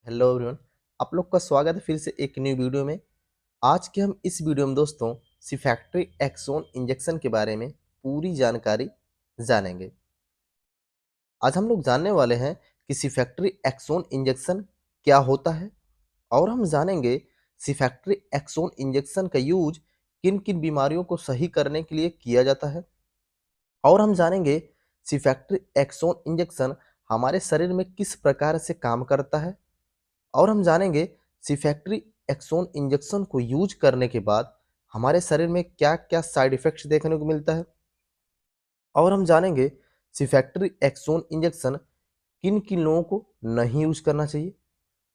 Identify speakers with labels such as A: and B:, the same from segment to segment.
A: Hello everyone. आप लोग का स्वागत है फिर से एक न्यू वीडियो में। आज के हम इस वीडियो में दोस्तों सिफैक्ट्री एक्सोन इंजेक्शन के बारे में पूरी जानकारी जानेंगे। आज हम लोग जानने वाले हैं कि सिफैक्ट्री एक्सोन इंजेक्शन क्या होता है, और हम जानेंगे सिफैक्ट्री एक्सोन इंजेक्शन का यूज किन किन बीमारियों को सही करने के लिए किया जाता है, और हम जानेंगे सिफैक्ट्री एक्सोन इंजेक्शन हमारे शरीर में किस प्रकार से काम करता है, और हम जानेंगे सिफैक्ट्री एक्सोन इंजेक्शन को यूज करने के बाद हमारे शरीर में क्या क्या साइड इफेक्ट्स देखने को मिलता है, और हम जानेंगे सिफैक्ट्री एक्सोन इंजेक्शन किन किन लोगों को नहीं यूज करना चाहिए,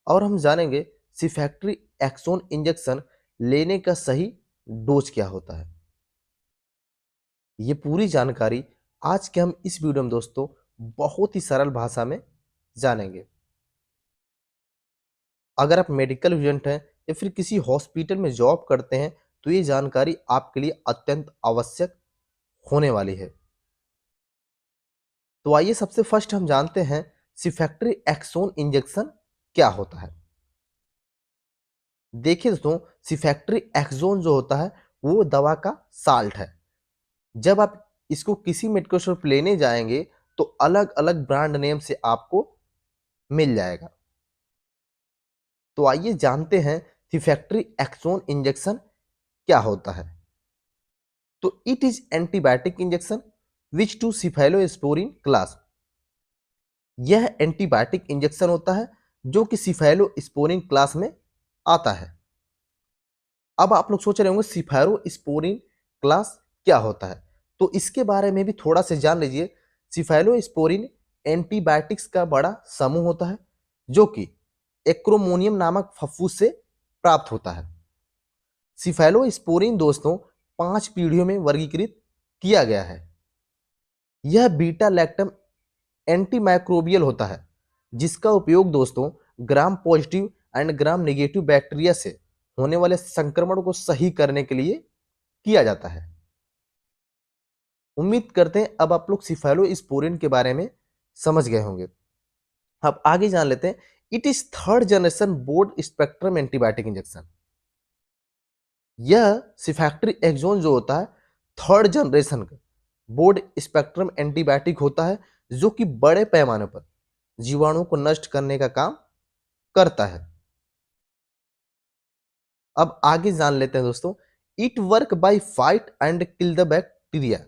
A: और हम जानेंगे सिफैक्ट्री एक्सोन इंजेक्शन लेने का सही डोज क्या होता है। ये पूरी जानकारी आज के हम इस वीडियो में दोस्तों बहुत ही सरल भाषा में जानेंगे। अगर आप मेडिकल स्टूडेंट हैं या फिर किसी हॉस्पिटल में जॉब करते हैं तो ये जानकारी आपके लिए अत्यंत आवश्यक होने वाली है। तो आइए सबसे फर्स्ट हम जानते हैं सिफैक्ट्री एक्सोन इंजेक्शन क्या होता है। देखिए दोस्तों, सिफैक्ट्री एक्सोन जो होता है वो दवा का साल्ट है। जब आप इसको किसी मेडिकल स्टोर पर लेने जाएंगे तो अलग अलग ब्रांड नेम से आपको मिल जाएगा। तो आइए जानते हैं सिफैक्ट्री एक्सोन इंजेक्शन क्या होता है। तो it is antibiotic injection which to cephalosporin class. यह एंटीबायोटिक इंजेक्शन होता है जो कि सिफेलोस्पोरिन क्लास में आता है। अब आप लोग सोच रहे होंगे सिफेलोस्पोरिन क्लास क्या होता है, तो इसके बारे में भी थोड़ा सा जान लीजिए। सिफेलोस्पोरिन एंटीबायोटिक्स का बड़ा समूह होता है जो कि एक्रोमोनियम नामक फफूस से प्राप्त होता है। सिफेलोस्पोरिन दोस्तों 5 पीढ़ियों में वर्गीकृत किया गया है। यह बीटा लैक्टम एंटीमाइक्रोबियल होता है जिसका उपयोग दोस्तों gram positive and gram negative bacteria से होने वाले संक्रमण को सही करने के लिए किया जाता है। उम्मीद करते हैं अब आप लोग सिफेलोस्पोरिन के बारे में समझ गए होंगे। अब आगे जान लेते हैं। It is third generation broad spectrum antibiotic injection. यह सिफैक्ट्री एक्सोन जो होता है थर्ड जनरेशन का ब्रॉड स्पेक्ट्रम एंटीबायोटिक होता है जो कि बड़े पैमाने पर जीवाणुओं को नष्ट करने का काम करता है। अब आगे जान लेते हैं दोस्तों। It work by fight and kill the bacteria.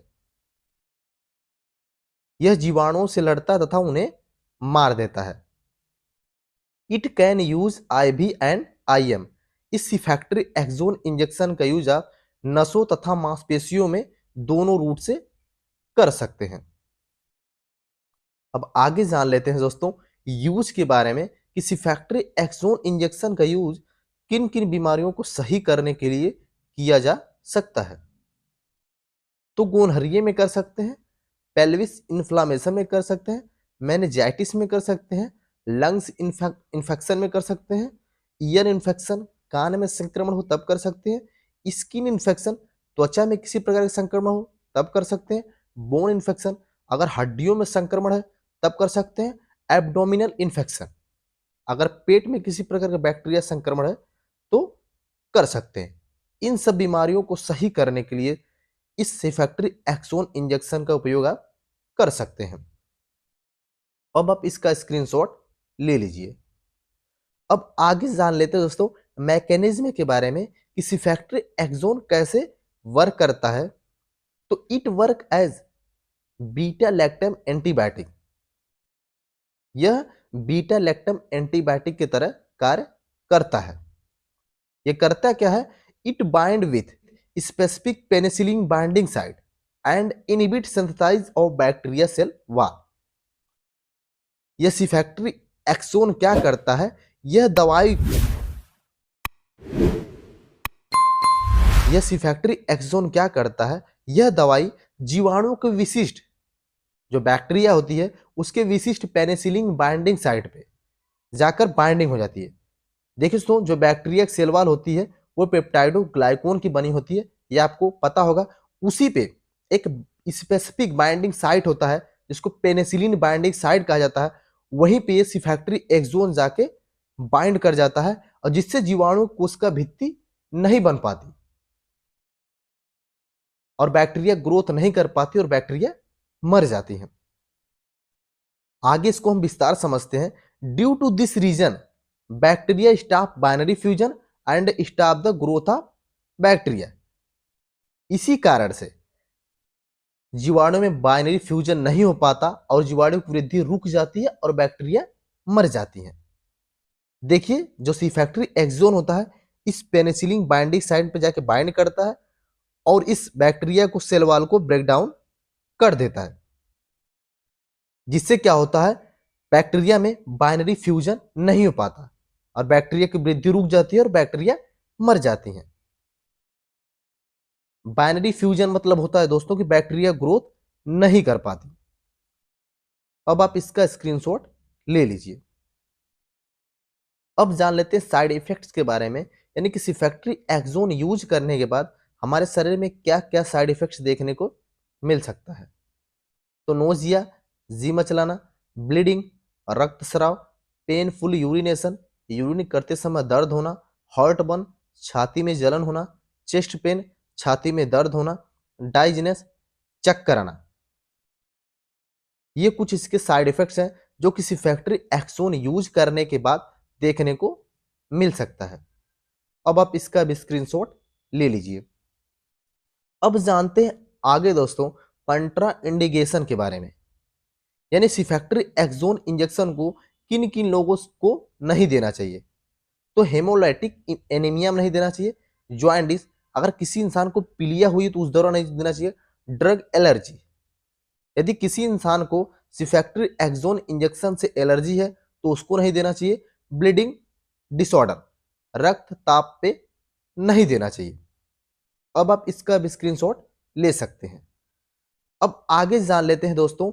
A: यह जीवाणुओं से लड़ता तथा उन्हें मार देता है। It can use IV and IM. इस सिफैक्ट्री एक्सोन इंजेक्शन का यूज आप नसों तथा मांसपेशियों में दोनों रूट से कर सकते हैं। अब आगे जान लेते हैं दोस्तों यूज के बारे में कि सिफैक्ट्री एक्सोन इंजेक्शन का यूज किन किन बीमारियों को सही करने के लिए किया जा सकता है। तो गोनहरिये में कर सकते हैं, पेल्विस इन्फ्लामेशन में कर सकते हैं, मेनिंजाइटिस में कर सकते हैं, लंग्स इन्फेक्शन में कर सकते हैं, ईयर इन्फेक्शन कान में संक्रमण हो तब कर सकते हैं, स्किन इन्फेक्शन त्वचा में किसी प्रकार का संक्रमण हो तब कर सकते हैं, बोन इन्फेक्शन अगर हड्डियों में संक्रमण है तब कर सकते हैं, एब्डोमिनल इन्फेक्शन अगर पेट में किसी प्रकार का बैक्टीरिया संक्रमण है तो कर सकते हैं। इन सब बीमारियों को सही करने के लिए इस सिफैक्ट्री एक्सोन इंजेक्शन का उपयोग आप कर सकते हैं। अब आप इसका स्क्रीनशॉट ले लीजिए। अब आगे जान लेते हैं दोस्तों मैकेनिज्म के बारे में कि सिफैक्ट्री एक्सोन कैसे वर्क करता है। तो it work as beta lactam antibiotic. यह बीटा लैक्टम एंटीबायोटिक की तरह कार्य करता है। यह करता क्या है? It bind with specific penicillin binding site and inhibit synthesize of bacteria cell wall. यह सिफैक्ट्री एक्सोन क्या करता है? यह सिफैक्ट्री एक्सोन क्या करता है? यह दवाई जीवाणु के विशिष्ट जो बैक्टीरिया होती है उसके विशिष्ट पेनिसिलिन बाइंडिंग साइट पे जाकर बाइंडिंग हो जाती है। देखिए दोस्तों जो बैक्टीरिया सेल वॉल होती है वो पेप्टाइडोग्लाइकोन की बनी होती है, ये आपको पता होगा। उसी पे एक स्पेसिफिक बाइंडिंग साइट होता है जिसको पेनिसिलिन बाइंडिंग साइट कहा जाता है। वहीं पे ये सिफैक्ट्री एक्सोन जाके बाइंड कर जाता है और जिससे जीवाणु कोशिका भित्ति नहीं बन पाती और बैक्टीरिया ग्रोथ नहीं कर पाती और बैक्टीरिया मर जाती है। आगे इसको हम विस्तार समझते हैं। Due to this reason bacteria stop binary fusion and stop the growth of bacteria. इसी कारण से जीवाणु में बाइनरी फ्यूजन नहीं हो पाता और जीवाणु की वृद्धि रुक जाती है और बैक्टीरिया मर जाती है। देखिए जो सी फैक्ट्री एक्सोन होता है इस पेनिसिलिन बाइंडिंग साइट पे जाके बाइंड करता है और इस बैक्टीरिया को सेल वॉल को ब्रेक डाउन कर देता है, जिससे क्या होता है बैक्टीरिया में बाइनरी फ्यूजन नहीं हो पाता और बैक्टीरिया की वृद्धि रुक जाती है और बैक्टीरिया मर जाती है। बाइनरी फ्यूजन मतलब होता है दोस्तों कि बैक्टीरिया ग्रोथ नहीं कर पाती। अब आप इसका स्क्रीनशॉट ले लीजिए। अब जान लेते हैं साइड इफेक्ट्स के बारे में, यानी कि सिफैक्ट्री एक्सोन यूज करने के बाद हमारे शरीर में क्या क्या साइड इफेक्ट्स देखने को मिल सकता है। तो नोजिया, जी मचलाना, ब्लीडिंग, रक्तस्राव, पेनफुल यूरिनेशन, यूरिन करते समय दर्द होना, हार्ट बर्न, छाती में जलन होना, चेस्ट पेन, छाती में दर्द होना, डाइजनेस, चक्कर आना। ये कुछ इसके साइड इफेक्ट्स हैं जो किसी फैक्ट्री एक्सोन यूज करने के बाद देखने को मिल सकता है। अब आप इसका भी स्क्रीनशॉट ले लीजिए। अब जानते हैं आगे दोस्तों कंट्रा इंडिकेशन के बारे में, यानी सिफैक्ट्री एक्सोन इंजेक्शन को किन किन लोगों को नहीं देना चाहिए। तो हेमोलाइटिक एनीमिया में नहीं देना चाहिए, जॉइंडिस, अगर किसी इंसान को पीलिया हुई तो उस दौरान नहीं देना चाहिए, ड्रग एलर्जी, यदि किसी इंसान को सिफैक्ट्री एक्सोन इंजेक्शन से एलर्जी है तो उसको नहीं देना चाहिए, ब्लीडिंग डिसऑर्डर, रक्तचाप पे नहीं देना चाहिए। अब आप इसका भी स्क्रीनशॉट ले सकते हैं। अब आगे जान लेते हैं दोस्तों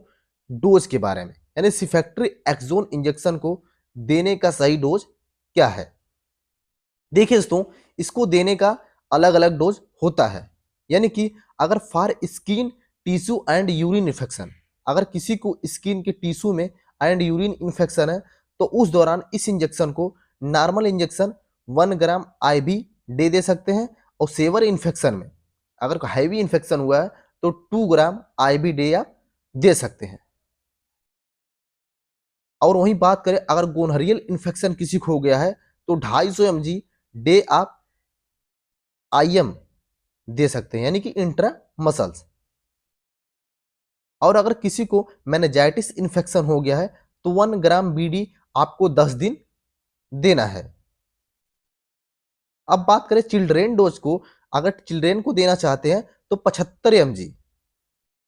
A: डोज के बारे में, यानी सिफैक्ट्री एक्सोन इंजेक्शन को देने का सही डोज क्या है। देखिए दोस्तों इसको देने का अलग अलग डोज होता है, यानी कि अगर for skin tissue and urine infection, अगर किसी को स्किन के टिश्यू में एंड यूरिन इन्फेक्शन है तो उस दौरान इस इंजेक्शन को नॉर्मल इंजेक्शन 1 ग्राम आईवी दे सकते हैं और सेवर इन्फेक्शन में अगर हैवी इन्फेक्शन हुआ है तो 2 ग्राम आईवी डे आप दे सकते हैं। और वहीं बात करें अगर गोनहरियल इन्फेक्शन किसी को हो गया है तो 250 mg डे आप आईएम दे सकते हैं, यानी कि इंट्रा मसल्स। और अगर किसी को मेनिंजाइटिस इन्फेक्शन हो गया है तो 1 ग्राम बीडी आपको 10 दिन देना है। अब बात करें चिल्ड्रेन डोज को, अगर चिल्ड्रेन को देना चाहते हैं तो 75 mg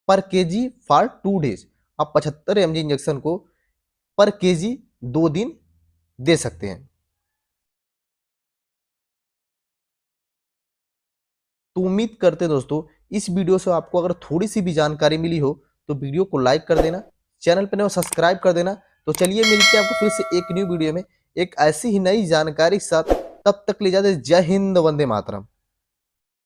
A: पर केजी फॉर 2 डेज, आप 75 mg इंजेक्शन को पर केजी 2 दिन दे सकते हैं। तो उम्मीद करते हैं दोस्तों इस वीडियो से आपको अगर थोड़ी सी भी जानकारी मिली हो तो वीडियो को लाइक कर देना, चैनल पर नए सब्सक्राइब कर देना। तो चलिए मिलते हैं आपको फिर से एक न्यू वीडियो में एक ऐसी ही नई जानकारी के साथ। तब तक ले जाते जय हिंद, वंदे मातरम।